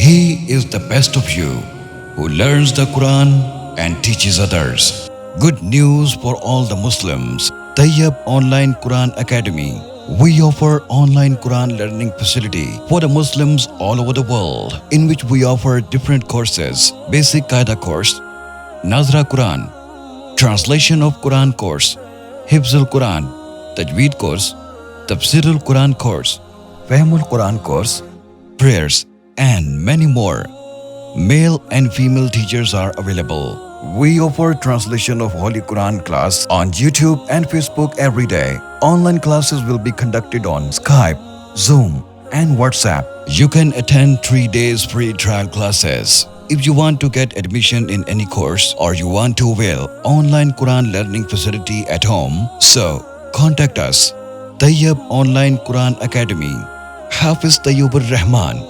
He is the best of you who learns the Quran and teaches others. Good news for all the Muslims. Tayyab Online Quran Academy. We offer online Quran learning facility for the Muslims all over the world, in which we offer different courses: basic Qaida course, Nazra Quran, translation of Quran course, Hifz al-Quran, Tajweed course, Tafseer al-Quran course, Fahm al-Quran course, prayers, and many more. Male and female teachers are available. We offer translation of Holy Quran class on YouTube and Facebook every day. Online classes will be conducted on Skype, Zoom, and WhatsApp. You can attend 3 days free trial classes. If you want to get admission in any course or you want to avail online Quran learning facility at home, so contact us. Tayyab Online Quran Academy. Hafiz Tayyab ar-Rahman.